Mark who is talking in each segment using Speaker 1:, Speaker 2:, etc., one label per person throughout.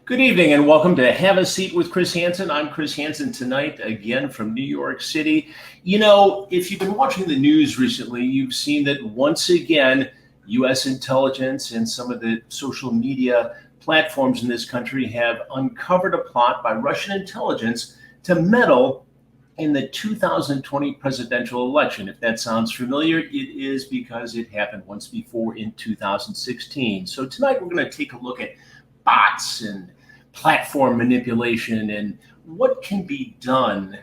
Speaker 1: Good evening and welcome to Have a Seat with Chris Hansen. I'm Chris Hansen tonight, again from New York City. You know, if you've been watching the news recently, you've seen that once again, U.S. intelligence and some of the social media platforms in this country have uncovered a plot by Russian intelligence to meddle in the 2020 presidential election. If that sounds familiar, it is because it happened once before in 2016. So tonight we're going to take a look at bots and platform manipulation and what can be done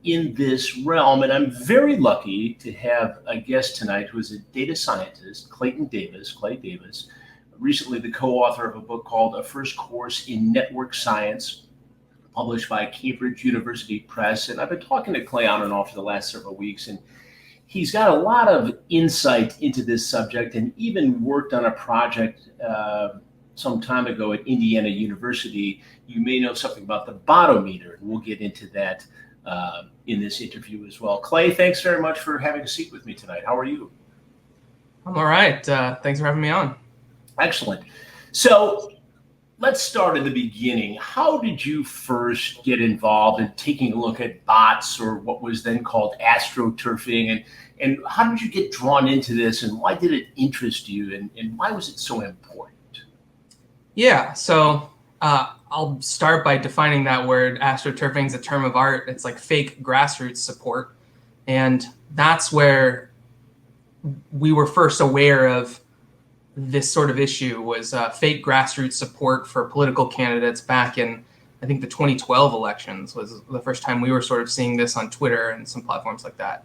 Speaker 1: in this realm. And I'm very lucky to have a guest tonight who is a data scientist, Clay Davis, recently the co-author of a book called A First Course in Network Science, published by Cambridge University Press. And I've been talking to Clay on and off for the last several weeks, and he's got a lot of insight into this subject and even worked on a project some time ago at Indiana University. You may know something about the BottomMeter, and we'll get into that in this interview as well. Clay, thanks very much for having a seat with me tonight. How are you?
Speaker 2: I'm all right. Thanks for having me on.
Speaker 1: Excellent. So let's start at the beginning. How did you first get involved in taking a look at bots, or what was then called astroturfing, and how did you get drawn into this, and why did it interest you, and why was it so important?
Speaker 2: Yeah, so I'll start by defining that word. Astroturfing is a term of art. It's like fake grassroots support. And that's where we were first aware of this sort of issue, was fake grassroots support for political candidates back in, I think, the 2012 elections was the first time we were sort of seeing this on Twitter and some platforms like that.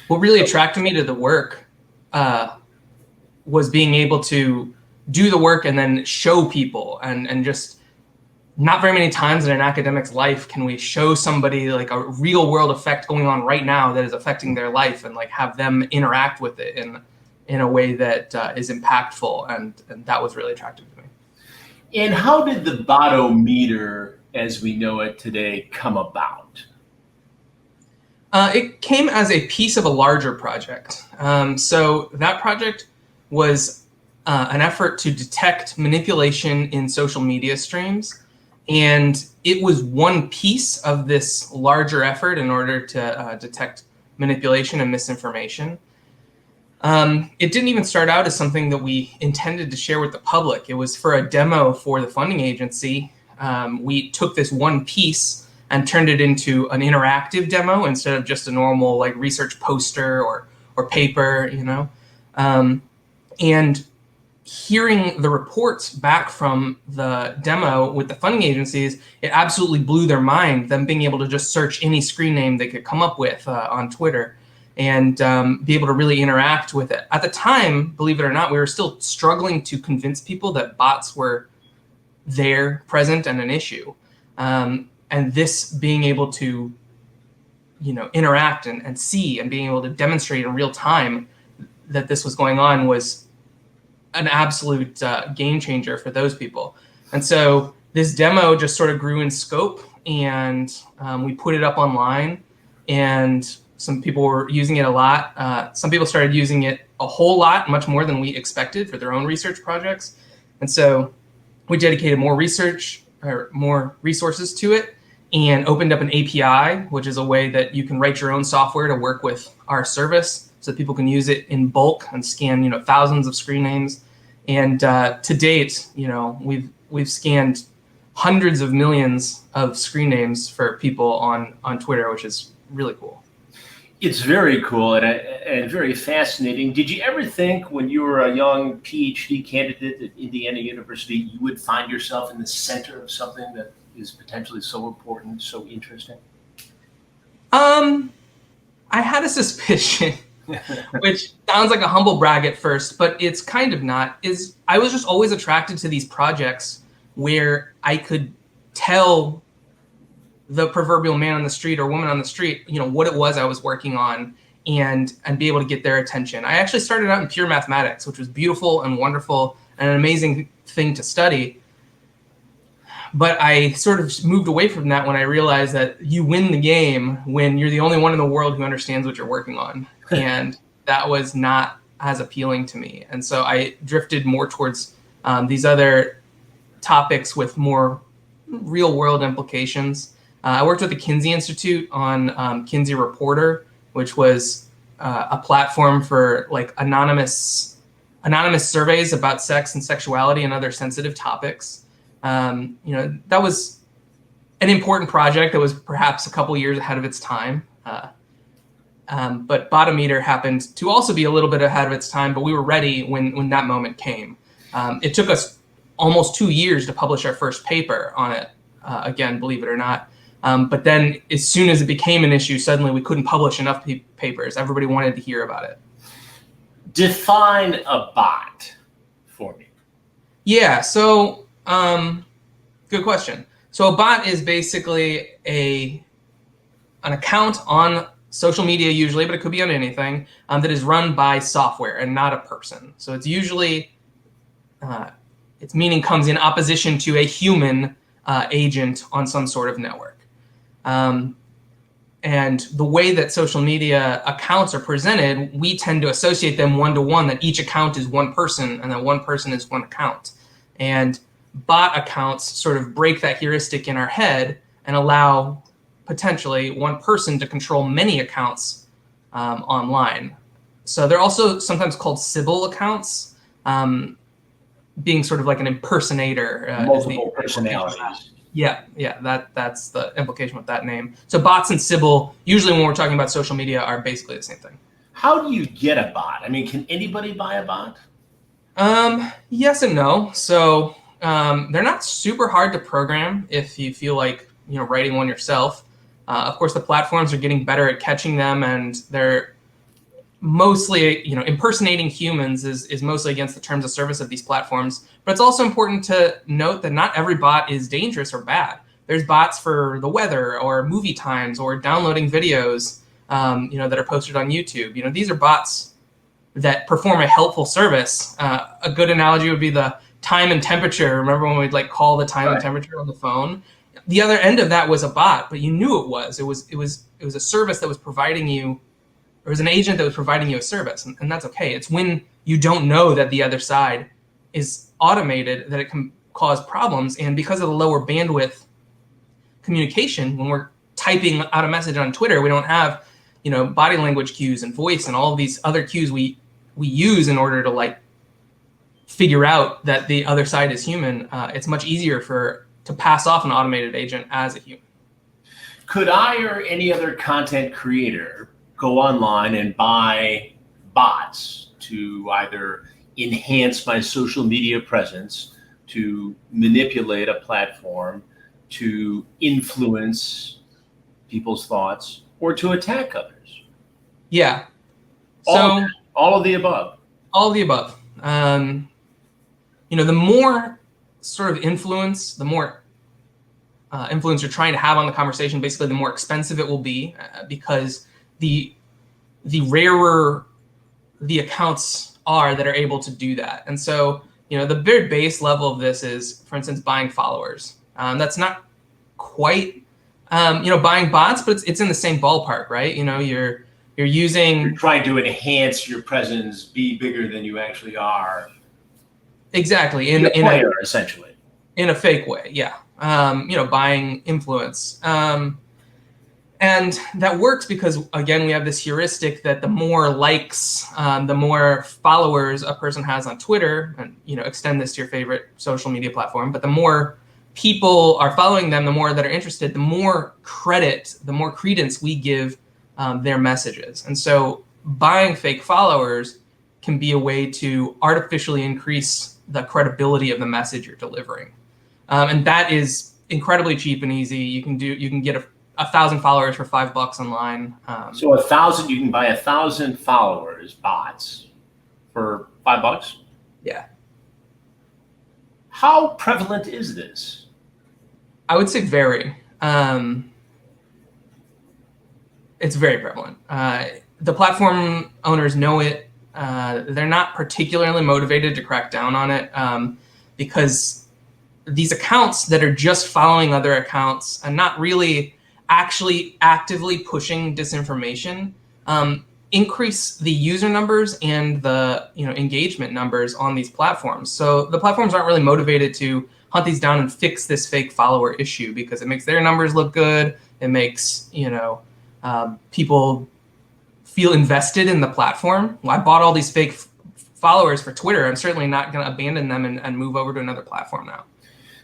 Speaker 2: What really attracted me to the work was being able to do the work and then show people, and just not very many times in an academic's life can we show somebody like a real world effect going on right now that is affecting their life, and like have them interact with it in a way that is impactful, and that was really attractive to me.
Speaker 1: And how did the BottomMeter, as we know it today, come about?
Speaker 2: It came as a piece of a larger project. So that project was an effort to detect manipulation in social media streams. And it was one piece of this larger effort in order to detect manipulation and misinformation. It didn't even start out as something that we intended to share with the public. It was for a demo for the funding agency. We took this one piece and turned it into an interactive demo instead of just a normal like research poster or paper, you know. And hearing the reports back from the demo with the funding agencies, it absolutely blew their mind, them being able to just search any screen name they could come up with on Twitter and be able to really interact with it. At the time, believe it or not, we were still struggling to convince people that bots were there, present, and an issue. And this being able to, you know, interact and see and being able to demonstrate in real time that this was going on was an absolute game changer for those people. And so this demo just sort of grew in scope, and we put it up online, and some people were using it a lot. Some people started using it a whole lot, much more than we expected for their own research projects. And so we dedicated more research or more resources to it and opened up an API, which is a way that you can write your own software to work with our service, so that people can use it in bulk and scan, you know, thousands of screen names. And to date, you know, we've scanned hundreds of millions of screen names for people on Twitter, which is really cool.
Speaker 1: It's very cool and very fascinating. Did you ever think when you were a young PhD candidate at Indiana University, you would find yourself in the center of something that is potentially so important, so interesting?
Speaker 2: I had a suspicion. Which sounds like a humble brag at first, but it's kind of not. I was just always attracted to these projects where I could tell the proverbial man on the street or woman on the street, you know, what it was I was working on, and be able to get their attention. I actually started out in pure mathematics, which was beautiful and wonderful and an amazing thing to study. But I sort of moved away from that when I realized that you win the game when you're the only one in the world who understands what you're working on. And that was not as appealing to me. And so I drifted more towards these other topics with more real world implications. I worked with the Kinsey Institute on Kinsey Reporter, which was a platform for like anonymous surveys about sex and sexuality and other sensitive topics. That was an important project that was perhaps a couple years ahead of its time. But BottomMeter happened to also be a little bit ahead of its time, but we were ready when that moment came. It took us almost 2 years to publish our first paper on it, again, believe it or not. But then as soon as it became an issue, suddenly we couldn't publish enough papers. Everybody wanted to hear about it.
Speaker 1: Define a bot for me.
Speaker 2: Yeah, so good question. So a bot is basically an account on social media usually, but it could be on anything, that is run by software and not a person. So it's usually, its meaning comes in opposition to a human agent on some sort of network. And the way that social media accounts are presented, we tend to associate them one-to-one, that each account is one person and that one person is one account. And bot accounts sort of break that heuristic in our head and allow potentially one person to control many accounts online. So they're also sometimes called Sybil accounts, being sort of like an impersonator.
Speaker 1: Multiple personalities.
Speaker 2: Yeah, that's the implication with that name. So bots and Sybil, usually when we're talking about social media, are basically the same thing.
Speaker 1: How do you get a bot? I mean, can anybody buy a bot?
Speaker 2: Yes and no. So they're not super hard to program if you feel like writing one yourself. Of course, the platforms are getting better at catching them, and they're mostly, impersonating humans is mostly against the terms of service of these platforms. But it's also important to note that not every bot is dangerous or bad. There's bots for the weather or movie times or downloading videos, that are posted on YouTube. These are bots that perform a helpful service. A good analogy would be the time and temperature. Remember when we'd call the time and temperature on the phone? The other end of that was a bot, but you knew it was. It was a service that was providing you, or it was an agent that was providing you a service, and that's okay. It's when you don't know that the other side is automated that it can cause problems. And because of the lower bandwidth communication, when we're typing out a message on Twitter, we don't have, body language cues and voice and all of these other cues we use in order to figure out that the other side is human. It's much easier to pass off an automated agent as a human.
Speaker 1: Could I or any other content creator go online and buy bots to either enhance my social media presence, to manipulate a platform, to influence people's thoughts, or to attack others?
Speaker 2: Yeah.
Speaker 1: All of the above.
Speaker 2: All of the above. The more sort of influence, the more influence you're trying to have on the conversation, basically the more expensive it will be, because the rarer the accounts are that are able to do that. And so, the very base level of this is, for instance, buying followers. That's not quite, buying bots, but it's in the same ballpark, right? You're
Speaker 1: trying to enhance your presence, be bigger than you actually are.
Speaker 2: Exactly.
Speaker 1: Essentially.
Speaker 2: In a fake way, yeah. Buying influence. And that works because, again, we have this heuristic that the more likes, the more followers a person has on Twitter, and extend this to your favorite social media platform, but the more people are following them, the more that are interested, the more credit, the more credence we give their messages. And so buying fake followers can be a way to artificially increase the credibility of the message you're delivering. And that is incredibly cheap and easy. You can get 1,000 followers for $5 online.
Speaker 1: So 1,000, you can buy 1,000 followers, bots, for $5?
Speaker 2: Yeah.
Speaker 1: How prevalent is this?
Speaker 2: I would say very. It's very prevalent. The platform owners know it. They're not particularly motivated to crack down on it because these accounts that are just following other accounts and not really actually actively pushing disinformation increase the user numbers and the engagement numbers on these platforms. So the platforms aren't really motivated to hunt these down and fix this fake follower issue because it makes their numbers look good. It makes, people feel invested in the platform. Well, I bought all these fake followers for Twitter. I'm certainly not going to abandon them and move over to another platform now.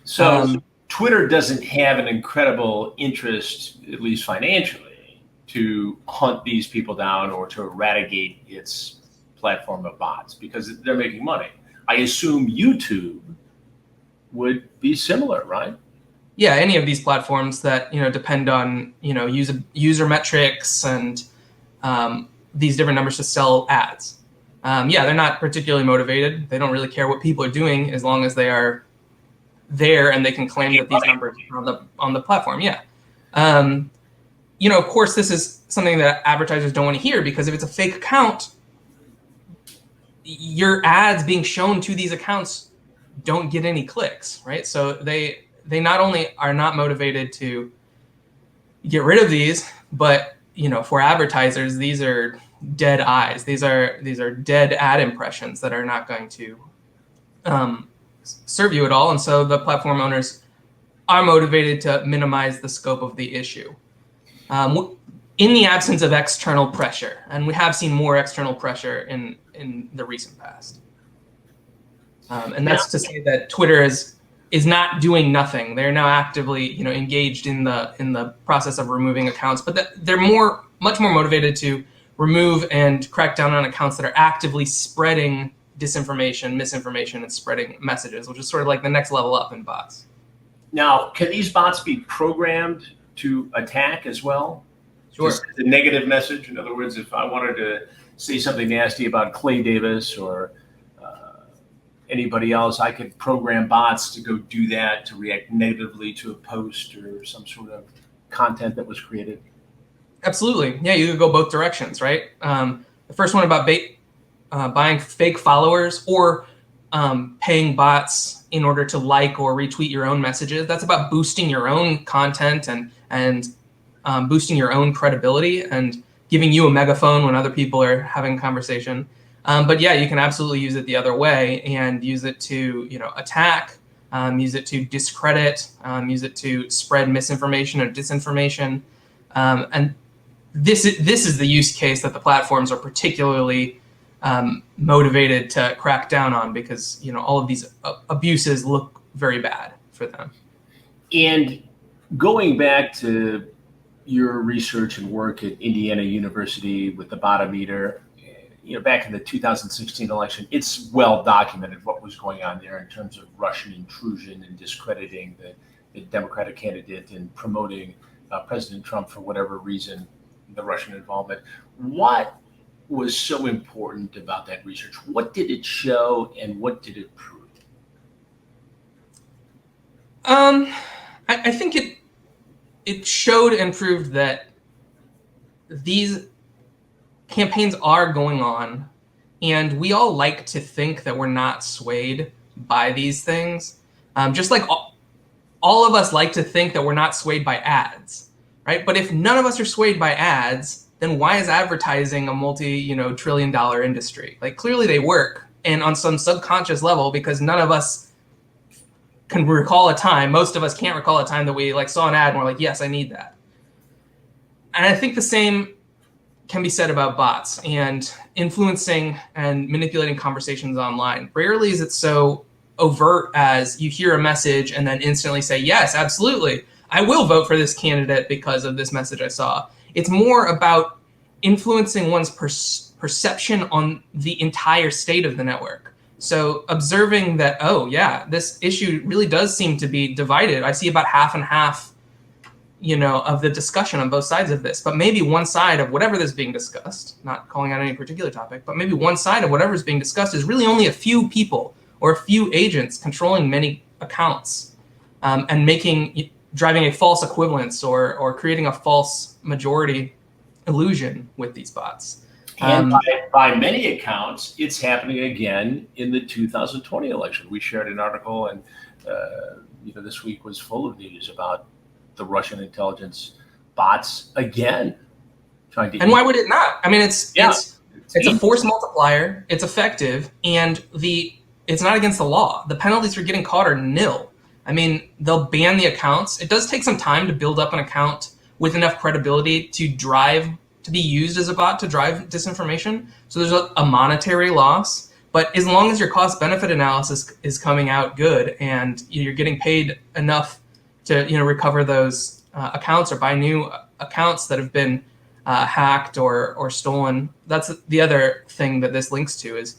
Speaker 1: So Twitter doesn't have an incredible interest, at least financially, to hunt these people down or to eradicate its platform of bots because they're making money. I assume YouTube would be similar, right?
Speaker 2: Yeah, any of these platforms that depend on user metrics and these different numbers to sell ads. They're not particularly motivated. They don't really care what people are doing as long as they are there and they can claim that these numbers are on the platform. Yeah. Of course, this is something that advertisers don't want to hear because if it's a fake account, your ads being shown to these accounts don't get any clicks, right? So they not only are not motivated to get rid of these, but for advertisers, these are dead eyes. These are dead ad impressions that are not going to serve you at all. And so the platform owners are motivated to minimize the scope of the issue. In the absence of external pressure, and we have seen more external pressure in the recent past. And that's to say that Twitter is not doing nothing. They're now actively, engaged in the process of removing accounts, but they're much more motivated to remove and crack down on accounts that are actively spreading disinformation, misinformation, and spreading messages, which is sort of like the next level up in bots.
Speaker 1: Now, can these bots be programmed to attack as well?
Speaker 2: Sure.
Speaker 1: Just the negative message. In other words, if I wanted to say something nasty about Clay Davis or anybody else, I could program bots to go do that, to react negatively to a post or some sort of content that was created.
Speaker 2: Absolutely. Yeah, you could go both directions, right? The first one about buying fake followers or paying bots in order to like or retweet your own messages. That's about boosting your own content and boosting your own credibility and giving you a megaphone when other people are having a conversation. But yeah, you can absolutely use it the other way and use it to attack, use it to discredit, use it to spread misinformation or disinformation. And this is the use case that the platforms are particularly motivated to crack down on because all of these abuses look very bad for them.
Speaker 1: And going back to your research and work at Indiana University with the BottomMeter, back in the 2016 election, it's well documented what was going on there in terms of Russian intrusion and discrediting the Democratic candidate and promoting President Trump for whatever reason, the Russian involvement. What was so important about that research? What did it show and what did it prove?
Speaker 2: I think it showed and proved that these campaigns are going on, and we all like to think that we're not swayed by these things. Just like all of us like to think that we're not swayed by ads, right? But if none of us are swayed by ads, then why is advertising a multi-trillion-dollar industry? Like clearly they work, and on some subconscious level, because none of us can recall a time, most of us can't recall a time that we saw an ad and we're like, yes, I need that. And I think the same can be said about bots and influencing and manipulating conversations online. Rarely is it so overt as you hear a message and then instantly say, yes, absolutely, I will vote for this candidate because of this message I saw. It's more about influencing one's perception on the entire state of the network. So observing that, oh yeah, this issue really does seem to be divided. I see about half and half, of the discussion on both sides of this, but maybe one side of whatever is being discussed, not calling out any particular topic, but maybe one side of whatever is being discussed is really only a few people or a few agents controlling many accounts, and driving a false equivalence or creating a false majority illusion with these bots.
Speaker 1: And by many accounts, it's happening again in the 2020 election. We shared an article, and this week was full of news about the Russian intelligence bots again trying to.
Speaker 2: And why would it not? I mean, it's a force multiplier. It's effective, and it's not against the law. The penalties for getting caught are nil. I mean, they'll ban the accounts. It does take some time to build up an account with enough credibility to be used as a bot to drive disinformation. So there's a monetary loss. But as long as your cost benefit analysis is coming out good and you're getting paid enough to recover those accounts or buy new accounts that have been hacked or stolen, that's the other thing that this links to, is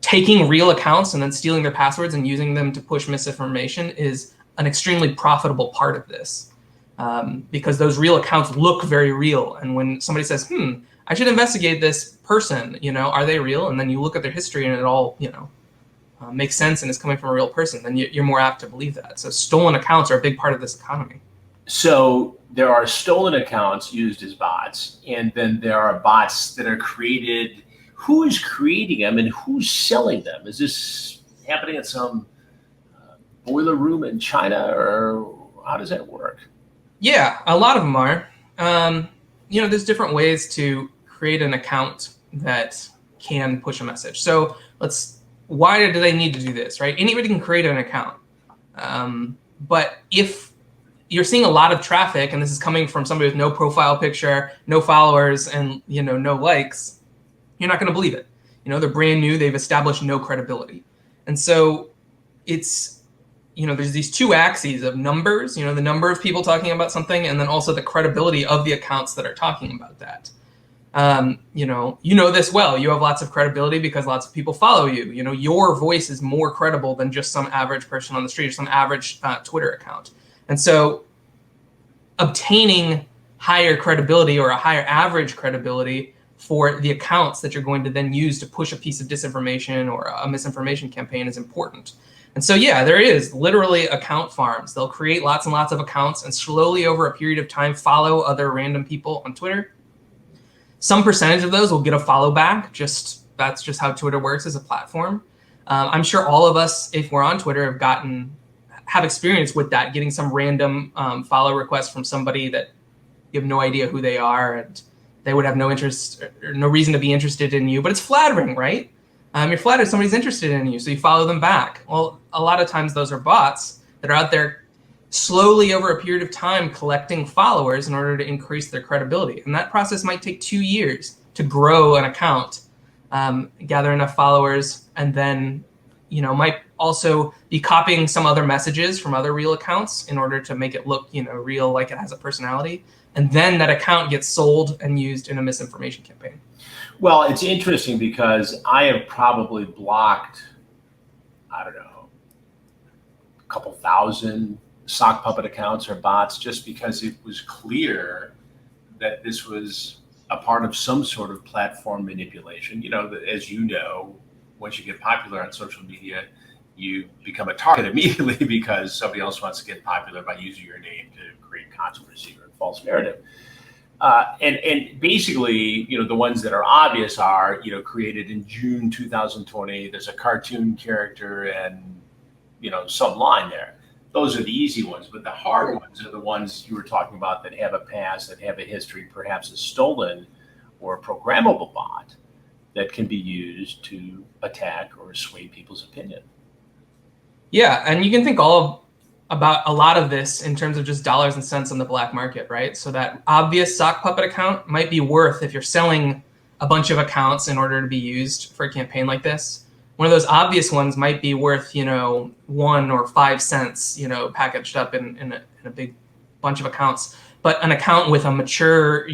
Speaker 2: taking real accounts and then stealing their passwords and using them to push misinformation is an extremely profitable part of this, because those real accounts look very real. And when somebody says, I should investigate this person, are they real? And then you look at their history and it all, makes sense and is coming from a real person, then you're more apt to believe that. So stolen accounts are a big part of this economy.
Speaker 1: So there are stolen accounts used as bots, and then there are bots that are created. Who is creating them and who's selling them? Is this happening at some boiler room in China, or how does that work?
Speaker 2: Yeah, a lot of them are. There's different ways to create an account that can push a message. So why do they need to do this, right? Anybody can create an account. But if you're seeing a lot of traffic and this is coming from somebody with no profile picture, no followers, and no likes, you're not going to believe it. They're brand new, they've established no credibility. And so it's, there's these two axes of numbers, the number of people talking about something, and then also the credibility of the accounts that are talking about that. This well. You have lots of credibility because lots of people follow you. Your voice is more credible than just some average person on the street or some average Twitter account. And so obtaining higher credibility or a higher average credibility for the accounts that you're going to then use to push a piece of disinformation or a misinformation campaign is important. And so, yeah, there is literally account farms. They'll create lots and lots of accounts and slowly over a period of time follow other random people on Twitter. Some percentage of those will get a follow back. That's just how Twitter works as a platform. I'm sure all of us, if we're on Twitter, have experience with that, getting some random follow request from somebody that you have no idea who they are, and they would have no interest or no reason to be interested in you, but it's flattering, right? You're flattered somebody's interested in you, so you follow them back. Well, a lot of times those are bots that are out there slowly over a period of time collecting followers in order to increase their credibility. And that process might take 2 years to grow an account, gather enough followers, and then might also be copying some other messages from other real accounts in order to make it look real, like it has a personality. And then that account gets sold and used in a misinformation campaign.
Speaker 1: Well, it's interesting because I have probably blocked, I don't know, a couple thousand sock puppet accounts or bots just because it was clear that this was a part of some sort of platform manipulation. As once you get popular on social media, you become a target immediately because somebody else wants to get popular by using your name to create controversy or a false narrative. And basically, the ones that are obvious are, created in June 2020. There's a cartoon character and, some line there. Those are the easy ones, but the hard ones are the ones you were talking about that have a past, that have a history, perhaps a stolen or a programmable bot that can be used to attack or sway people's opinion.
Speaker 2: Yeah, and you can think about a lot of this in terms of just dollars and cents on the black market, right? So that obvious sock puppet account might be worth, if you're selling a bunch of accounts in order to be used for a campaign like this, one of those obvious ones might be worth, 1 or 5 cents, packaged up in a big bunch of accounts. But an account with a mature,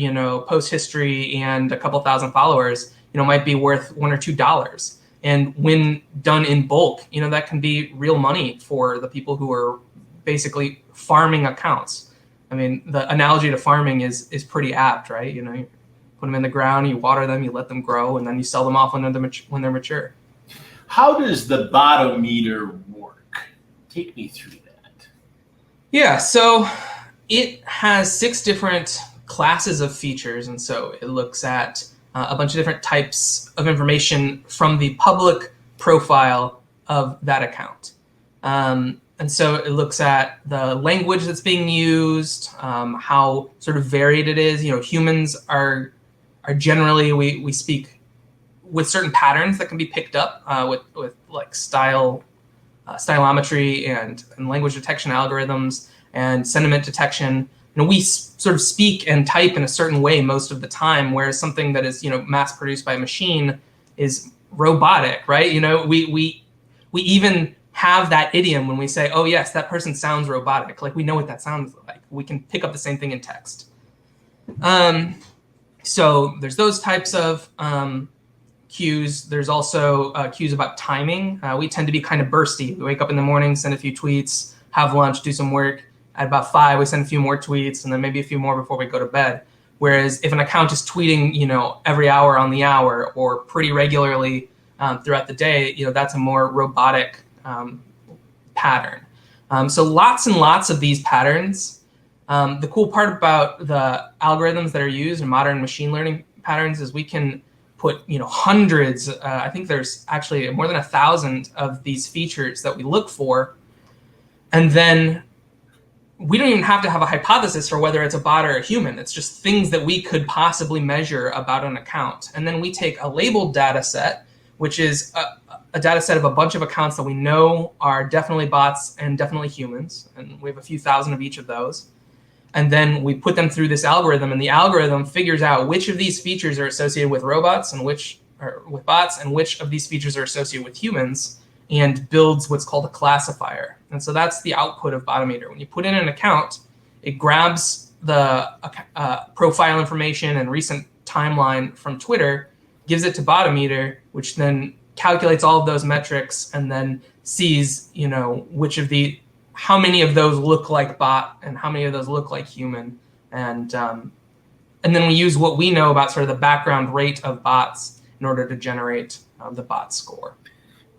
Speaker 2: post history and a couple thousand followers, might be worth $1 or $2. And when done in bulk, that can be real money for the people who are basically farming accounts. I mean, the analogy to farming is pretty apt, right? You put them in the ground, you water them, you let them grow, and then you sell them off when they're mature.
Speaker 1: How does the BottomMeter work? Take me through that.
Speaker 2: Yeah, so it has 6 different classes of features, and so it looks at a bunch of different types of information from the public profile of that account. And so it looks at the language that's being used, how sort of varied it is. Humans are generally, we speak with certain patterns that can be picked up with like style stylometry and language detection algorithms and sentiment detection. We sort of speak and type in a certain way most of the time, whereas something that is mass produced by a machine is robotic, right? We even have that idiom when we say, oh yes, that person sounds robotic. Like we know what that sounds like. We can pick up the same thing in text. So there's those types of cues. There's also cues about timing. We tend to be kind of bursty. We wake up in the morning, send a few tweets, have lunch, do some work. At about 5, we send a few more tweets, and then maybe a few more before we go to bed. Whereas if an account is tweeting, every hour on the hour or pretty regularly throughout the day, that's a more robotic pattern. So lots and lots of these patterns. The cool part about the algorithms that are used in modern machine learning patterns is we can put hundreds. I think there's actually more than 1,000 of these features that we look for, and then we don't even have to have a hypothesis for whether it's a bot or a human. It's just things that we could possibly measure about an account. And then we take a labeled data set, which is a data set of a bunch of accounts that we know are definitely bots and definitely humans. And we have a few thousand of each of those. And then we put them through this algorithm, and the algorithm figures out which of these features are associated with robots and which are with bots, and which of these features are associated with humans, and builds what's called a classifier. And so that's the output of BottomMeter. When you put in an account, it grabs the profile information and recent timeline from Twitter, gives it to BottomMeter, which then calculates all of those metrics and then sees, how many of those look like bot and how many of those look like human. And then we use what we know about sort of the background rate of bots in order to generate the bot score.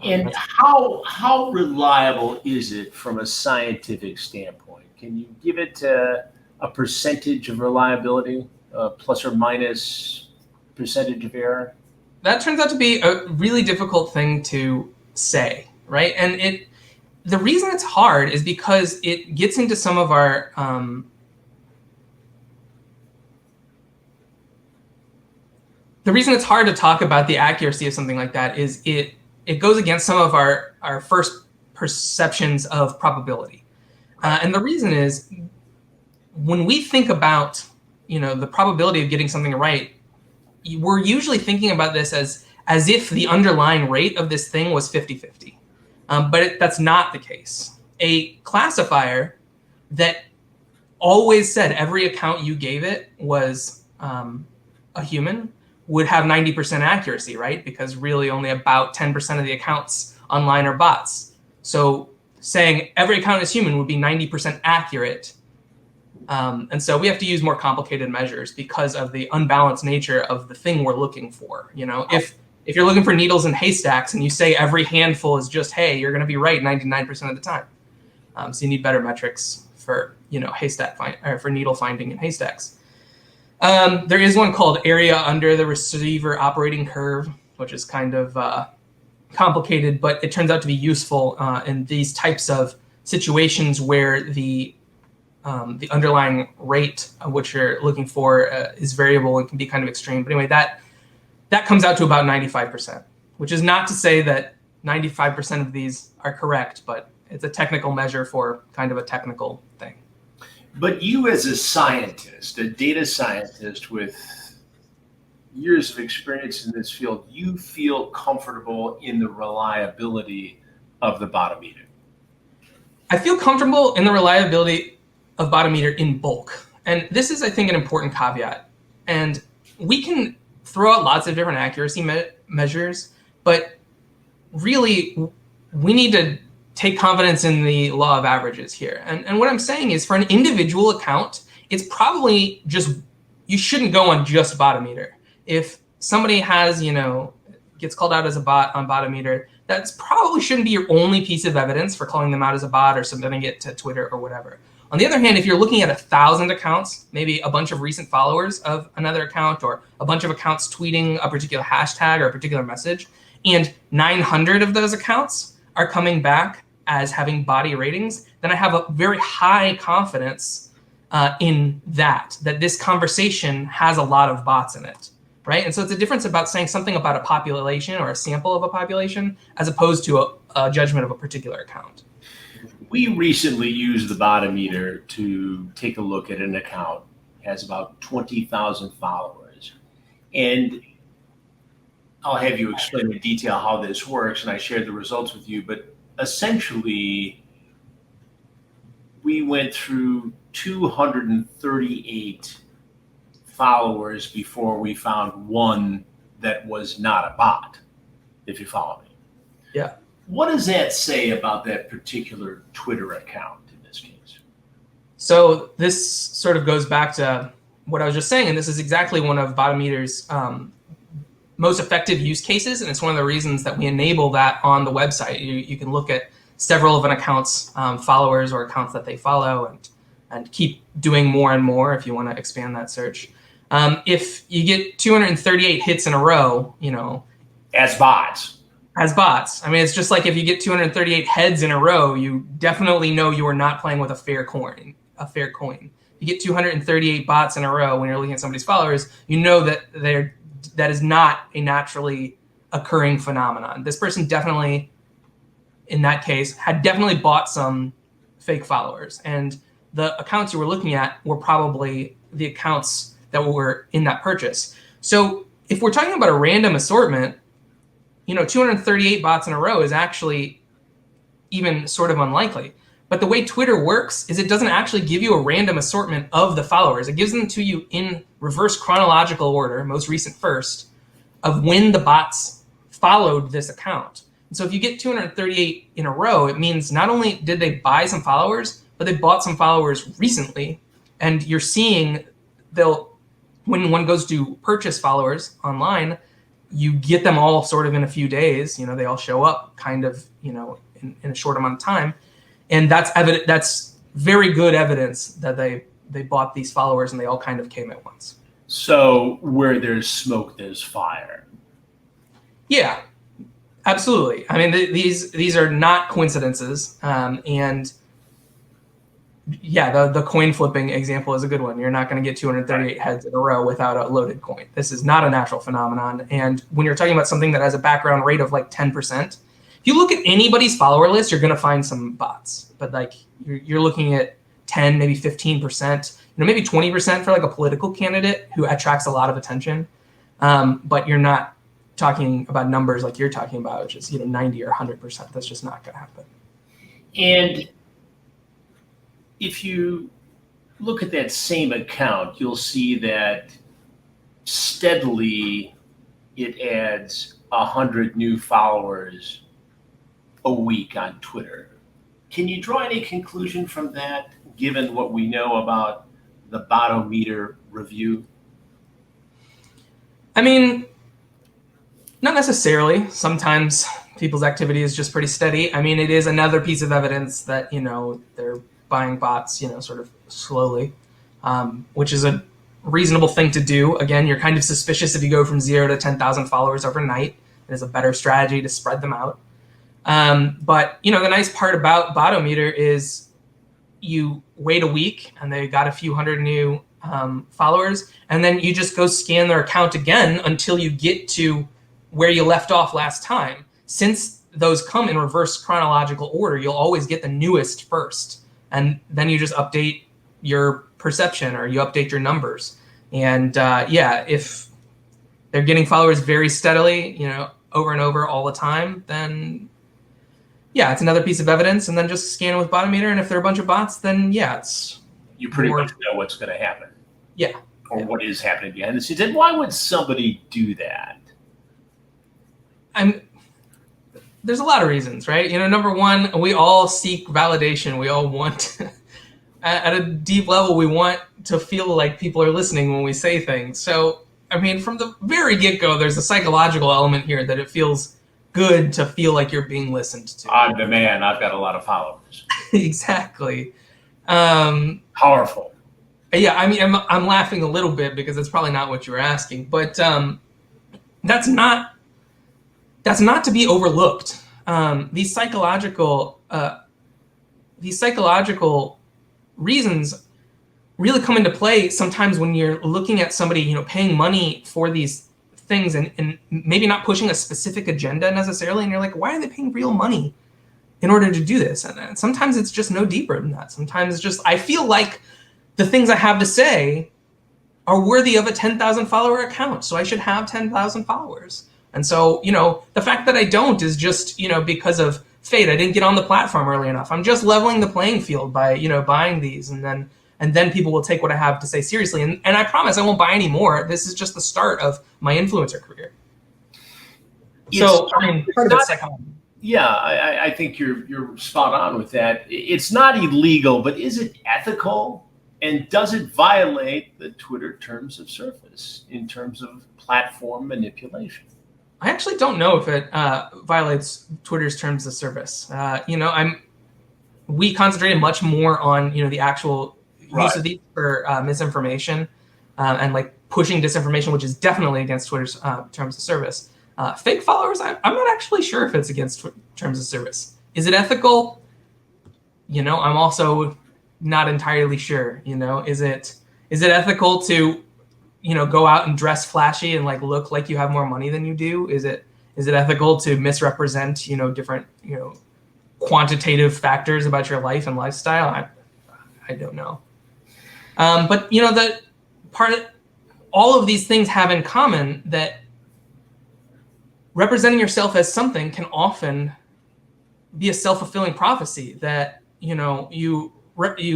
Speaker 1: And how reliable is it from a scientific standpoint? Can you give it a percentage of reliability, plus or minus percentage of error?
Speaker 2: That turns out to be a really difficult thing to say, right? And the reason it's hard is because it gets into some of our the reason it's hard to talk about the accuracy of something like that is it goes against some of our first perceptions of probability. And the reason is when we think about the probability of getting something right, we're usually thinking about this as if the underlying rate of this thing was 50-50. But that's not the case. A classifier that always said every account you gave it was a human would have 90% accuracy, right? Because really only about 10% of the accounts online are bots. So saying every account is human would be 90% accurate. And so we have to use more complicated measures because of the unbalanced nature of the thing we're looking for. If you're looking for needles in haystacks and you say every handful is just hay, you're going to be right 99% of the time. So you need better metrics for for needle finding in haystacks. There is one called area under the receiver operating curve, which is kind of complicated, but it turns out to be useful in these types of situations where the underlying rate of what you're looking for is variable and can be kind of extreme. But anyway, that comes out to about 95%, which is not to say that 95% of these are correct, but it's a technical measure for kind of a technical thing.
Speaker 1: But you as a scientist, a data scientist with years of experience in this field, you feel comfortable in the reliability of the BottomMeter?
Speaker 2: I feel comfortable in the reliability of BottomMeter in bulk. And this is, I think, an important caveat. And we can throw out lots of different accuracy measures, but really we need to take confidence in the law of averages here. And what I'm saying is for an individual account, it's probably just, you shouldn't go on just BottomMeter. If somebody has, gets called out as a bot on BottomMeter, that probably shouldn't be your only piece of evidence for calling them out as a bot or submitting it to Twitter or whatever. On the other hand, if you're looking at 1,000 accounts, maybe a bunch of recent followers of another account or a bunch of accounts tweeting a particular hashtag or a particular message, and 900 of those accounts are coming back as having body ratings, then I have a very high confidence in that this conversation has a lot of bots in it. right? And so it's a difference about saying something about a population or a sample of a population as opposed to a judgment of a particular account.
Speaker 1: We recently used the BottomMeter to take a look at an account. It has about 20,000 followers. And I'll have you explain in detail how this works, and I shared the results with you. But essentially, we went through 238 followers before we found one that was not a bot, if you follow me.
Speaker 2: Yeah.
Speaker 1: What does that say about that particular Twitter account in this case?
Speaker 2: So this sort of goes back to what I was just saying, and this is exactly one of BottomMeter's most effective use cases, and it's one of the reasons that we enable that on the website. You can look at several of an account's followers or accounts that they follow and keep doing more and more if you want to expand that search. If you get 238 hits in a row,
Speaker 1: As bots.
Speaker 2: I mean, it's just like if you get 238 heads in a row, you definitely know you are not playing with a fair coin. You get 238 bots in a row when you're looking at somebody's followers, you know that that is not a naturally occurring phenomenon. This person definitely, in that case, had definitely bought some fake followers. And the accounts you were looking at were probably the accounts that were in that purchase. So if we're talking about a random assortment, 238 bots in a row is actually even sort of unlikely. But the way Twitter works is it doesn't actually give you a random assortment of the followers. It gives them to you in reverse chronological order, most recent first, of when the bots followed this account. And so if you get 238 in a row, it means not only did they buy some followers, but they bought some followers recently. And you're seeing when one goes to purchase followers online, you get them all sort of in a few days. They all show up kind of, in a short amount of time. And that's very good evidence that they bought these followers and they all kind of came at once.
Speaker 1: So where there's smoke, there's fire.
Speaker 2: Yeah, absolutely. I mean, these are not coincidences. And yeah, the coin flipping example is a good one. You're not going to get 238 heads in a row without a loaded coin. This is not a natural phenomenon. And when you're talking about something that has a background rate of like 10%, if you look at anybody's follower list, you're going to find some bots. But like you're looking at 10, maybe 15%, maybe 20% for like a political candidate who attracts a lot of attention. But you're not talking about numbers like you're talking about, which is 90 or 100%. That's just not going to happen.
Speaker 1: And if you look at that same account, you'll see that steadily it adds 100 new followers a week on Twitter. Can you draw any conclusion from that, given what we know about the BottomMeter review?
Speaker 2: I mean, not necessarily. Sometimes people's activity is just pretty steady. I mean, it is another piece of evidence that, they're buying bots, sort of slowly, which is a reasonable thing to do. Again, you're kind of suspicious if you go from 0 to 10,000 followers overnight. It is a better strategy to spread them out. But, the nice part about BottomMeter is you wait a week and they got a few hundred new followers, and then you just go scan their account again until you get to where you left off last time. Since those come in reverse chronological order, you'll always get the newest first. And then you just update your perception or you update your numbers. And if they're getting followers very steadily, over and over all the time, then it's another piece of evidence. And then just scan it with BottomMeter. And if they're a bunch of bots, then it's
Speaker 1: you pretty much know what's going to happen.
Speaker 2: Yeah.
Speaker 1: Or what is happening behind the scenes. And why would somebody do that?
Speaker 2: There's a lot of reasons, right? Number one, we all seek validation. We all want, at a deep level, we want to feel like people are listening when we say things. So, from the very get-go, there's a psychological element here that it feels good to feel like you're being listened to.
Speaker 1: I'm the man. I've got a lot of followers.
Speaker 2: Exactly.
Speaker 1: Powerful.
Speaker 2: Yeah, I'm laughing a little bit because it's probably not what you were asking, but that's not to be overlooked. These psychological reasons really come into play sometimes when you're looking at somebody, paying money for these things and maybe not pushing a specific agenda necessarily. And you're like, why are they paying real money in order to do this? And sometimes it's just no deeper than that. Sometimes it's just, I feel like the things I have to say are worthy of a 10,000 follower account. So I should have 10,000 followers. And so, the fact that I don't is just, because of fate. I didn't get on the platform early enough. I'm just leveling the playing field by, buying these, and then people will take what I have to say seriously. And I promise I won't buy any more. This is just the start of my influencer career. So, part of it's psychology.
Speaker 1: Yeah, I think you're spot on with that. It's not illegal, but is it ethical? And does it violate the Twitter terms of service in terms of platform manipulation?
Speaker 2: I actually don't know if it violates Twitter's terms of service. We concentrated much more on the actual use of these for misinformation and like pushing disinformation, which is definitely against Twitter's terms of service. Fake followers, I'm not actually sure if it's against terms of service. Is it ethical? I'm also not entirely sure. Is it ethical to go out and dress flashy and like look like you have more money than you do? Is it ethical to misrepresent different quantitative factors about your life and lifestyle? I don't know. But the all of these things have in common that representing yourself as something can often be a self-fulfilling prophecy, that you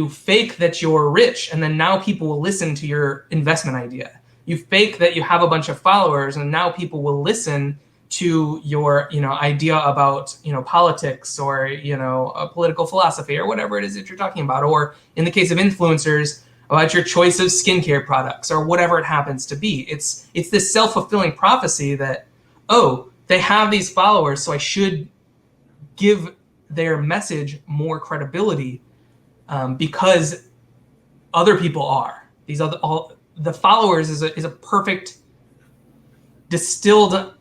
Speaker 2: fake that you're rich, and then now people will listen to your investment idea. You fake that you have a bunch of followers, and now people will listen to your idea about politics or a political philosophy or whatever it is that you're talking about, or in the case of influencers, about your choice of skincare products or whatever it happens to be. It's this self-fulfilling prophecy that, oh, they have these followers, so I should give their message more credibility because other people are. The followers is a perfect distilled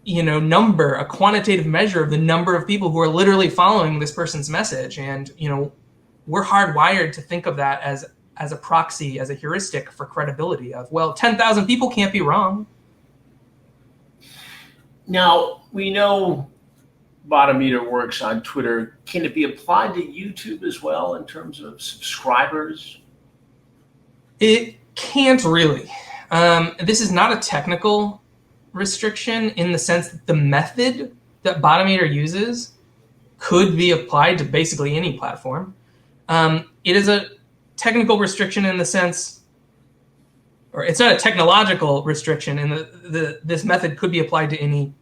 Speaker 2: number, a quantitative measure of the number of people who are literally following this person's message. And we're hardwired to think of that as a proxy, as a heuristic for credibility of, well, 10,000 people can't be wrong.
Speaker 1: Now, we know BottomMeter works on Twitter. Can it be applied to YouTube as well in terms of subscribers?
Speaker 2: It can't really. This is not a technical restriction in the sense that the method that BottomMeter uses could be applied to basically any platform. It is a technical restriction in the sense, or it's not a technological restriction, and this method could be applied to any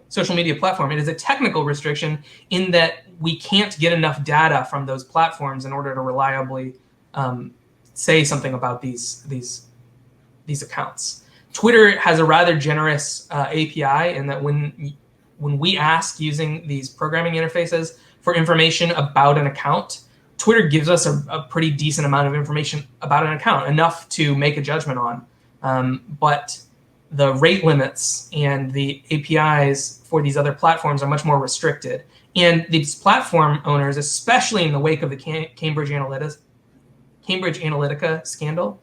Speaker 2: social media platform. It is a technical restriction in that we can't get enough data from those platforms in order to reliably say something about these accounts. Twitter has a rather generous API in that when we ask using these programming interfaces for information about an account, Twitter gives us a pretty decent amount of information about an account, enough to make a judgment on. But the rate limits and the APIs for these other platforms are much more restricted. And these platform owners, especially in the wake of the Cambridge Analytica scandal,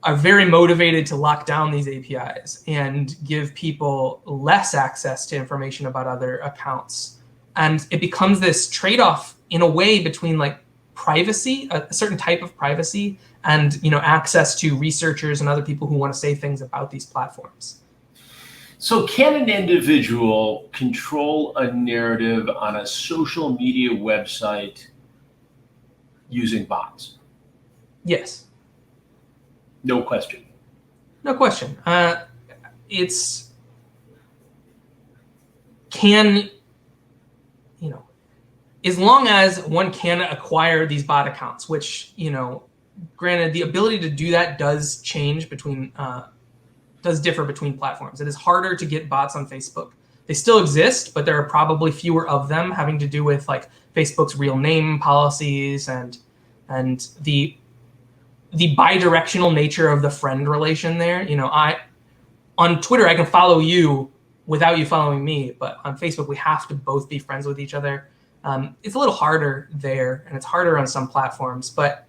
Speaker 2: are very motivated to lock down these APIs and give people less access to information about other accounts. And it becomes this trade-off in a way between like privacy, a certain type of privacy, and access to researchers and other people who want to say things about these platforms.
Speaker 1: So can an individual control a narrative on a social media website using bots?
Speaker 2: Yes.
Speaker 1: No question.
Speaker 2: No question. As long as one can acquire these bot accounts, which, granted, the ability to do that does differ between platforms. It is harder to get bots on Facebook. They still exist, but there are probably fewer of them, having to do with like Facebook's real name policies and the bidirectional nature of the friend relation there. On Twitter, I can follow you without you following me, but on Facebook, we have to both be friends with each other. It's a little harder there, and it's harder on some platforms, but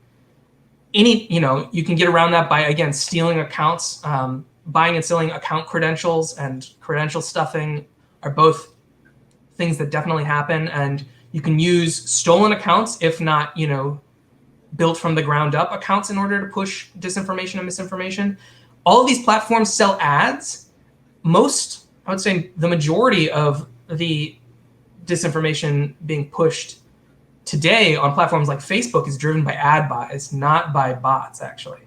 Speaker 2: you can get around that by, again, stealing accounts buying and selling account credentials and credential stuffing are both things that definitely happen. And you can use stolen accounts, if not, built from the ground up accounts in order to push disinformation and misinformation. All of these platforms sell ads. I would say the majority of the disinformation being pushed today on platforms like Facebook is driven by ad buys, not by bots, actually.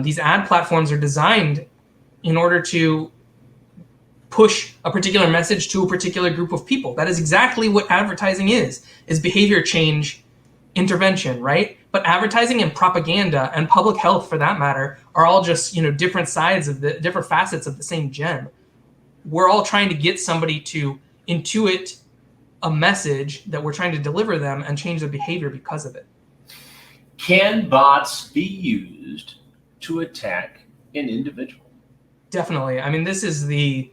Speaker 2: These ad platforms are designed in order to push a particular message to a particular group of people. That is exactly what advertising is behavior change intervention, right? But advertising and propaganda and public health, for that matter, are all just different sides of the different facets of the same gem. We're all trying to get somebody to intuit a message that we're trying to deliver them and change their behavior because of it.
Speaker 1: Can bots be used to attack an individual?
Speaker 2: Definitely. I mean, this is the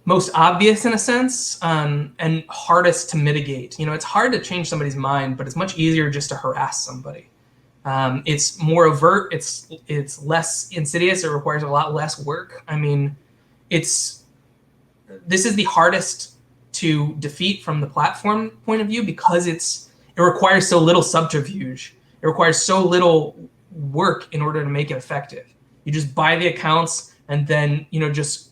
Speaker 2: most obvious in a sense, and hardest to mitigate. It's hard to change somebody's mind, but it's much easier just to harass somebody. It's more overt. It's less insidious. It requires a lot less work. I mean, this is the hardest to defeat from the platform point of view because it requires so little subterfuge. It requires so little work in order to make it effective. You just buy the accounts and then just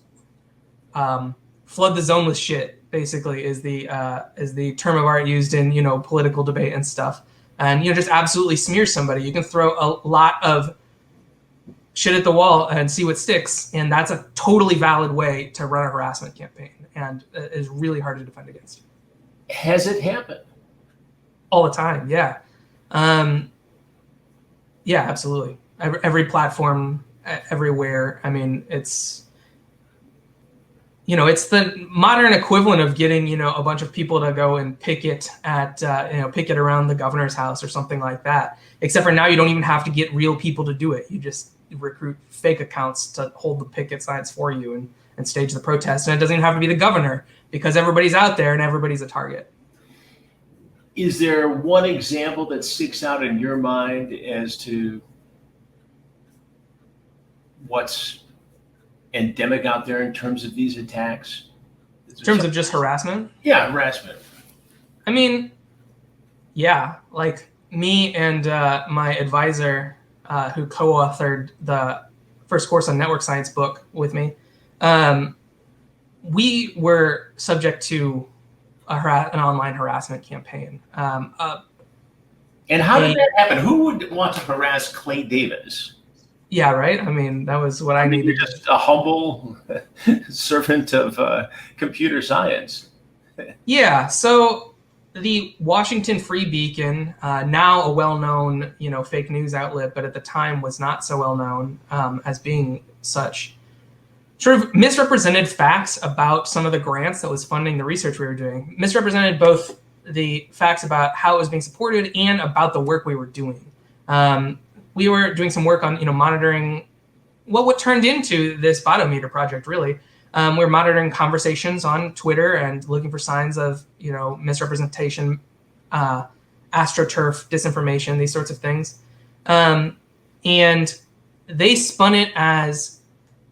Speaker 2: flood the zone with shit. Basically, is the term of art used in political debate and stuff. And just absolutely smear somebody. You can throw a lot of shit at the wall and see what sticks, and that's a totally valid way to run a harassment campaign, and is really hard to defend against.
Speaker 1: Has it happened?
Speaker 2: All the time, yeah. Yeah, absolutely. Every platform, everywhere. I mean, it's the modern equivalent of getting, a bunch of people to go and picket around the governor's house or something like that. Except for now, you don't even have to get real people to do it. You just recruit fake accounts to hold the picket signs for you and stage the protest. And it doesn't even have to be the governor because everybody's out there and everybody's a target.
Speaker 1: Is there one example that sticks out in your mind as to what's endemic out there in terms of these attacks?
Speaker 2: In terms of just harassment?
Speaker 1: Yeah, harassment.
Speaker 2: I mean, yeah, like me and my advisor who co-authored the first course on network science book with me, we were subject to an online harassment campaign.
Speaker 1: And how did that happen? Who would want to harass Clay Davis?
Speaker 2: Yeah, right. I mean, that was what I needed.
Speaker 1: You're just a humble servant of computer science.
Speaker 2: Yeah. So the Washington Free Beacon, now a well-known, fake news outlet, but at the time was not so well-known as being such, sort of misrepresented facts about some of the grants that was funding the research we were doing. Misrepresented both the facts about how it was being supported and about the work we were doing. We were doing some work on, monitoring what turned into this BottomMeter project, really. We're monitoring conversations on Twitter and looking for signs of, misrepresentation, astroturf, disinformation, these sorts of things. And they spun it as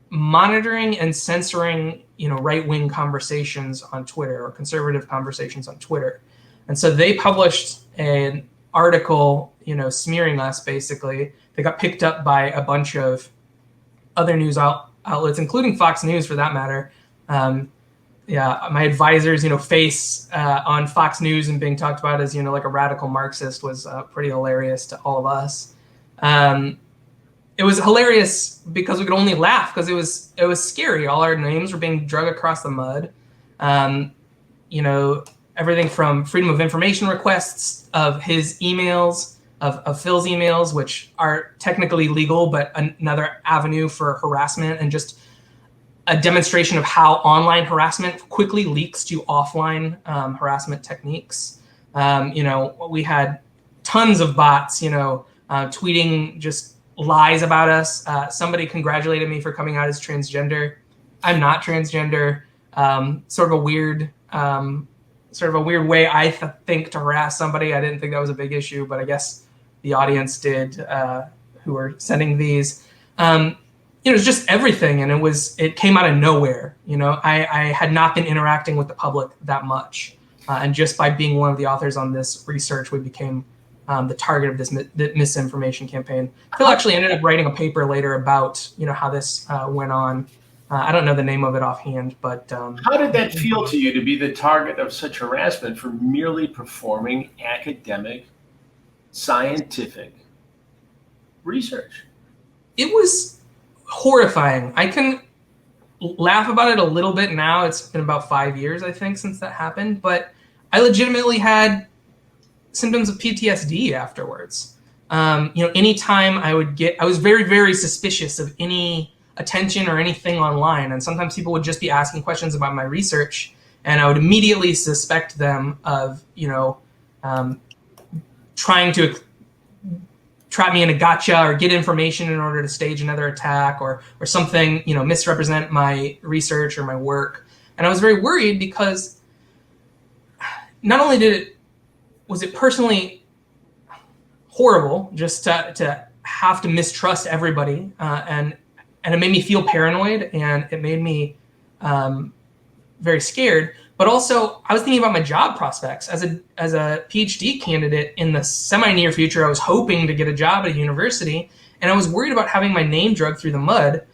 Speaker 2: monitoring and censoring, right-wing conversations on Twitter or conservative conversations on Twitter. And so they published an article, smearing us, basically. They got picked up by a bunch of other news outlets, including Fox News, for that matter. Yeah, my advisor's, face on Fox News and being talked about as, like a radical Marxist was pretty hilarious to all of us. It was hilarious because we could only laugh because it was scary. All our names were being drug across the mud. Everything from freedom of information requests of his emails, of Phil's emails, which are technically legal, but another avenue for harassment, and just a demonstration of how online harassment quickly leaks to offline harassment techniques. We had tons of bots, tweeting just lies about us. Somebody congratulated me for coming out as transgender. I'm not transgender. Sort of a weird way I think to harass somebody. I didn't think that was a big issue, but I guess the audience did, who are sending these. It was just everything, and it came out of nowhere. I had not been interacting with the public that much, and just by being one of the authors on this research, we became the target of this misinformation campaign. Phil actually ended up writing a paper later about how this went on. I don't know the name of it offhand, but
Speaker 1: how did that feel to you to be the target of such harassment for merely performing academic, scientific research?
Speaker 2: It was horrifying. I can laugh about it a little bit now. It's been about 5 years, I think, since that happened, but I legitimately had symptoms of PTSD afterwards. Anytime I was very, very suspicious of any attention or anything online. And sometimes people would just be asking questions about my research, and I would immediately suspect them of, trying to trap me in a gotcha or get information in order to stage another attack or something, misrepresent my research or my work. And I was very worried because not only was it personally horrible just to have to mistrust everybody, and it made me feel paranoid, and it made me very scared. But also, I was thinking about my job prospects as a PhD candidate in the semi-near future. I was hoping to get a job at a university, and I was worried about having my name dragged through the mud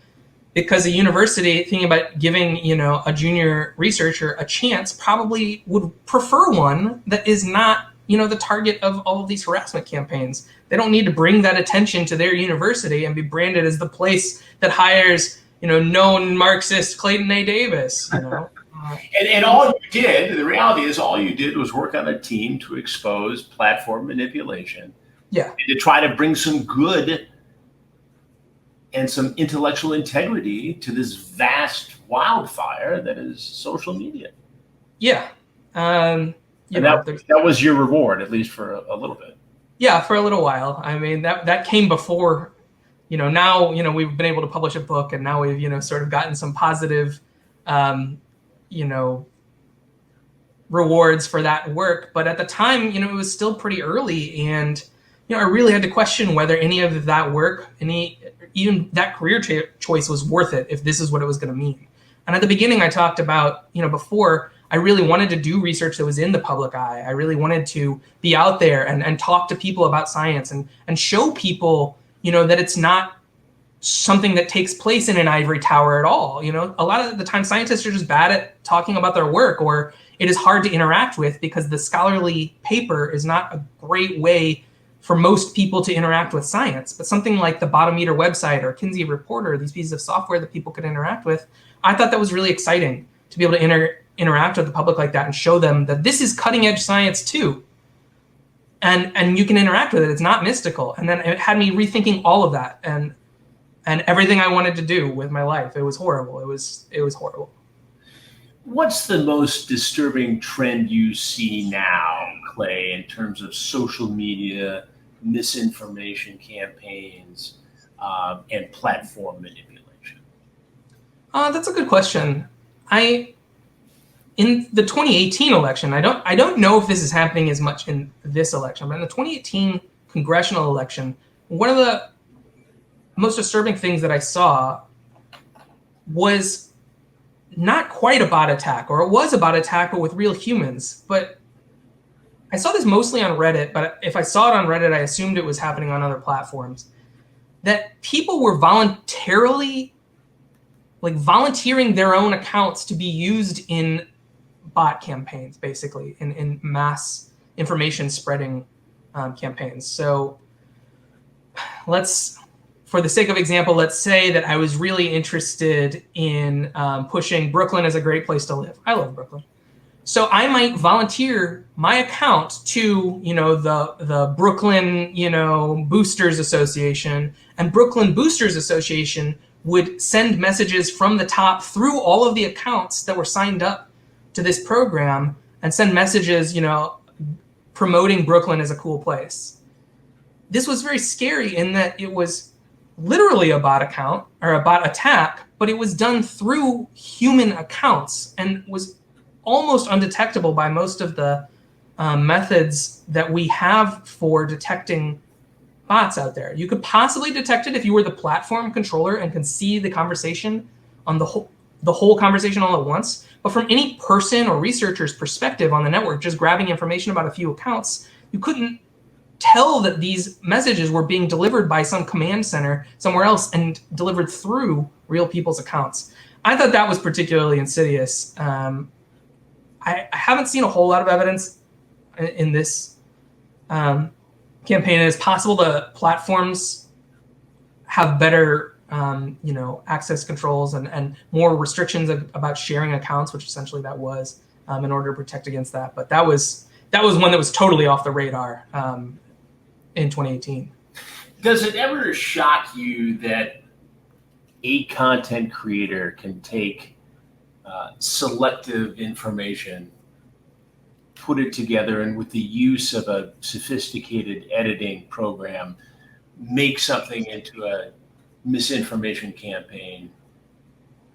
Speaker 2: because a university, thinking about giving a junior researcher a chance, probably would prefer one that is not the target of all of these harassment campaigns. They don't need to bring that attention to their university and be branded as the place that hires known Marxist Clayton A. Davis.
Speaker 1: And all you did, the reality is all you did was work on a team to expose platform manipulation.
Speaker 2: Yeah.
Speaker 1: And to try to bring some good and some intellectual integrity to this vast wildfire that is social media.
Speaker 2: Yeah.
Speaker 1: That was your reward, at least for a little bit.
Speaker 2: Yeah, for a little while. I mean, that came before, now, we've been able to publish a book, and now we've, sort of gotten some positive, rewards for that work. But at the time, it was still pretty early, and I really had to question whether any of that work, even that career choice was worth it if this is what it was going to mean. And at the beginning, I talked about, before, I really wanted to do research that was in the public eye. I really wanted to be out there and talk to people about science and show people, that it's not something that takes place in an ivory tower at all. A lot of the time scientists are just bad at talking about their work, or it is hard to interact with because the scholarly paper is not a great way for most people to interact with science. But something like the BottomMeter website or Kinsey Reporter, these pieces of software that people could interact with, I thought that was really exciting to be able to interact with the public like that and show them that this is cutting edge science too. And you can interact with it. It's not mystical. And then it had me rethinking all of that and everything I wanted to do with my life. It was horrible. It was horrible.
Speaker 1: What's the most disturbing trend you see now, Clay, in terms of social media, misinformation campaigns, and platform manipulation?
Speaker 2: That's a good question. In the 2018 election, I don't know if this is happening as much in this election, but in the 2018 congressional election, one of the most disturbing things that I saw was not quite a bot attack, or it was a bot attack, but with real humans. But I saw this mostly on Reddit, but if I saw it on Reddit, I assumed it was happening on other platforms. That people were volunteering their own accounts to be used in bot campaigns, basically, in mass information spreading campaigns. So for the sake of example, let's say that I was really interested in pushing Brooklyn as a great place to live. I love Brooklyn. So I might volunteer my account to, the Brooklyn, Boosters Association, and Brooklyn Boosters Association would send messages from the top through all of the accounts that were signed up to this program and send messages, promoting Brooklyn as a cool place. This was very scary in that it was literally a bot account or a bot attack, but it was done through human accounts and was almost undetectable by most of the methods that we have for detecting bots out there. You could possibly detect it if you were the platform controller and could see the conversation on the whole conversation all at once. But from any person or researcher's perspective on the network, just grabbing information about a few accounts, you couldn't tell that these messages were being delivered by some command center somewhere else and delivered through real people's accounts. I thought that was particularly insidious. I haven't seen a whole lot of evidence in this campaign. It's possible the platforms have better access controls and more restrictions about sharing accounts, which essentially that was, in order to protect against that. But that was one that was totally off the radar in 2018.
Speaker 1: Does it ever shock you that a content creator can take selective information, put it together, and with the use of a sophisticated editing program, make something into a misinformation campaign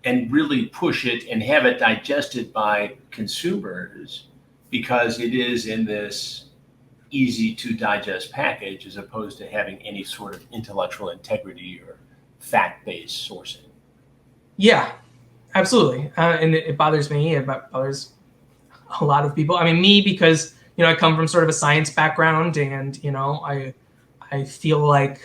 Speaker 1: and really push it and have it digested by consumers because it is in this easy to digest package as opposed to having any sort of intellectual integrity or fact-based sourcing?
Speaker 2: Yeah, absolutely. And it bothers me. It bothers a lot of people. I mean, me, because, I come from sort of a science background, and, I feel like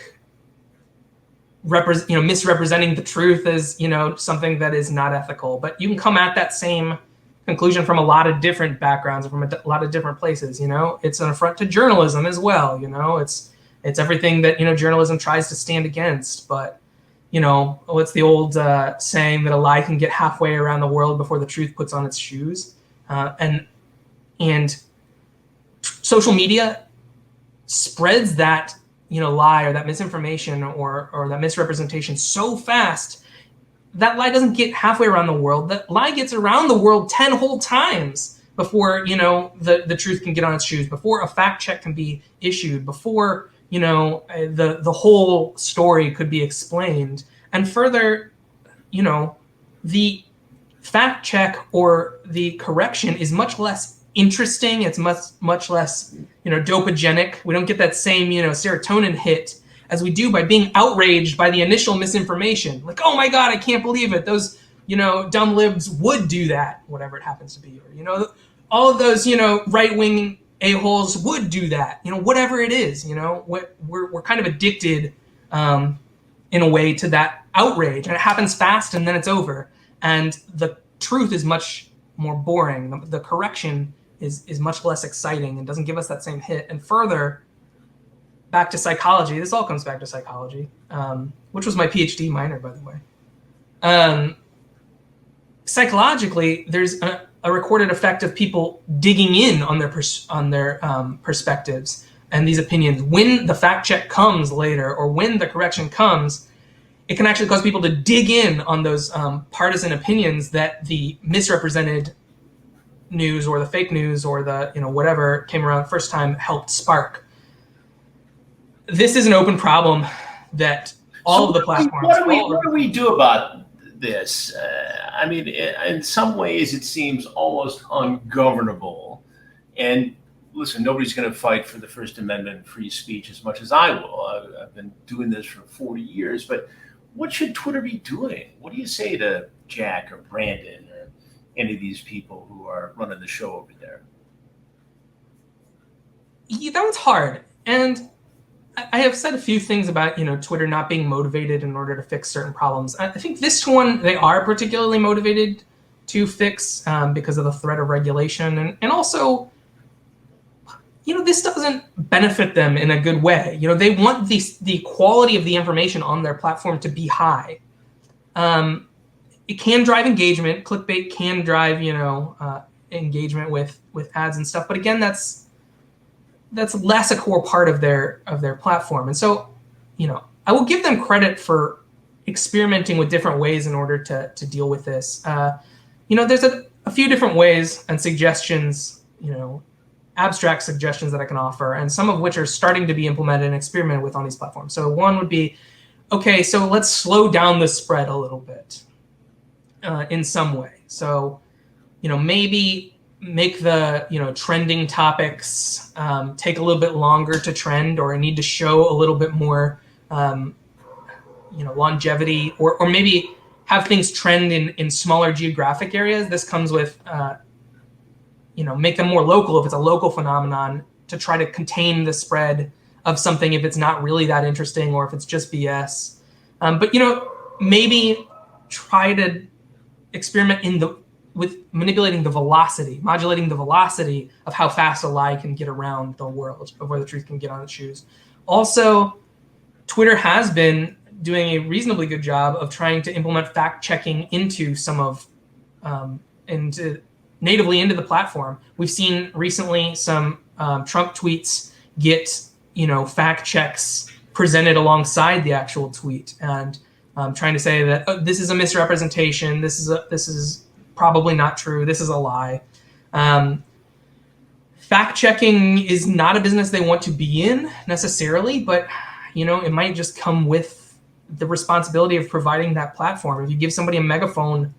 Speaker 2: misrepresenting the truth is, something that is not ethical. But you can come at that same conclusion from a lot of different backgrounds and from a lot of different places. It's an affront to journalism as well. It's everything that, journalism tries to stand against. But, what's the old saying that a lie can get halfway around the world before the truth puts on its shoes? And social media spreads that lie or that misinformation or that misrepresentation so fast that lie doesn't get halfway around the world. That lie gets around the world 10 whole times before the truth can get on its shoes, before a fact check can be issued, before the whole story could be explained. And further, the fact check or the correction is much less interesting. It's much less dopagenic. We don't get that same serotonin hit as we do by being outraged by the initial misinformation. Like, oh my God, I can't believe it. Those dumb libs would do that, whatever it happens to be, or all of those right-wing a-holes would do that, whatever it is. We're kind of addicted in a way to that outrage, and it happens fast and then it's over. And the truth is much more boring. The correction is much less exciting and doesn't give us that same hit. And further, back to psychology. This all comes back to psychology, which was my PhD minor, by the way. Psychologically, there's a recorded effect of people digging in on their perspectives and these opinions. When the fact check comes later, or when the correction comes, it can actually cause people to dig in on those partisan opinions that the misrepresented news or the fake news or the whatever came around the first time helped spark. This is an open problem that all of the platforms.
Speaker 1: What do we do about this? I mean, in some ways, it seems almost ungovernable. And listen, nobody's going to fight for the First Amendment and free speech as much as I will. I've been doing this for 40 years. But what should Twitter be doing? What do you say to Jack or Brandon or any of these people who are running the show over there?
Speaker 2: Yeah, that one's hard. And I have said a few things about Twitter not being motivated in order to fix certain problems. I think this one they are particularly motivated to fix because of the threat of regulation, and also this doesn't benefit them in a good way. They want the quality of the information on their platform to be high. It can drive engagement. Clickbait can drive engagement with ads and stuff. But again, that's less a core part of their platform. And so, I will give them credit for experimenting with different ways in order to deal with this. There's a few different ways and suggestions, abstract suggestions that I can offer, and some of which are starting to be implemented and experimented with on these platforms. So one would be, okay, so let's slow down the spread a little bit in some way. So, maybe make the trending topics take a little bit longer to trend, or need to show a little bit more longevity, or maybe have things trend in smaller geographic areas. This comes with make them more local if it's a local phenomenon, to try to contain the spread of something if it's not really that interesting, or if it's just BS. But maybe try to experiment with manipulating the velocity, modulating the velocity of how fast a lie can get around the world, of where the truth can get on its shoes. Also, Twitter has been doing a reasonably good job of trying to implement fact checking into natively into the platform. We've seen recently some Trump tweets get fact checks presented alongside the actual tweet, and trying to say that this is a misrepresentation, this is probably not true, this is a lie. Fact checking is not a business they want to be in necessarily, but it might just come with the responsibility of providing that platform. If you give somebody a megaphone,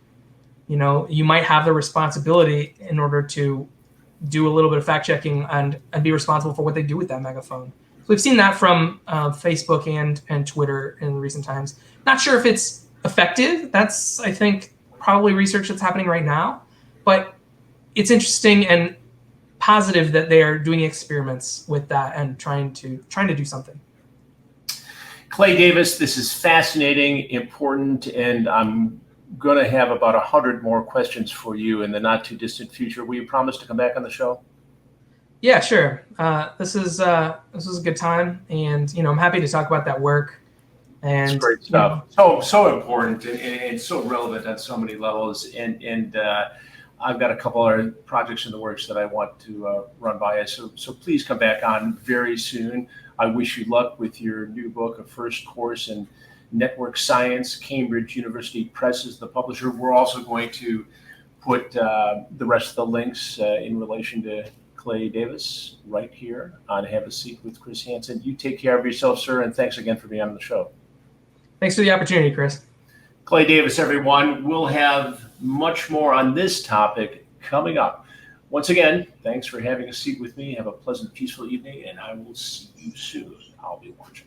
Speaker 2: you might have the responsibility in order to do a little bit of fact checking and be responsible for what they do with that megaphone. So we've seen that from Facebook and Twitter in recent times. Not sure if it's effective. That's, I think, probably research that's happening right now. But it's interesting and positive that they are doing experiments with that and trying to do something.
Speaker 1: Clay Davis, this is fascinating, important, and I'm going to have about 100 more questions for you in the not too distant future. Will you promise to come back on the show?
Speaker 2: Yeah, sure. This was a good time, and I'm happy to talk about that work. And
Speaker 1: it's great stuff. So important and so relevant on so many levels. And I've got a couple other projects in the works that I want to run by us. So please come back on very soon. I wish you luck with your new book, A First Course in Network Science. Cambridge University Press is the publisher. We're also going to put the rest of the links in relation to Clay Davis right here on Have a Seat with Chris Hansen. You take care of yourself, sir, and thanks again for being on the show.
Speaker 2: Thanks for the opportunity, Chris.
Speaker 1: Clay Davis, everyone. We'll have much more on this topic coming up. Once again, thanks for having a seat with me. Have a pleasant, peaceful evening, and I will see you soon. I'll be watching.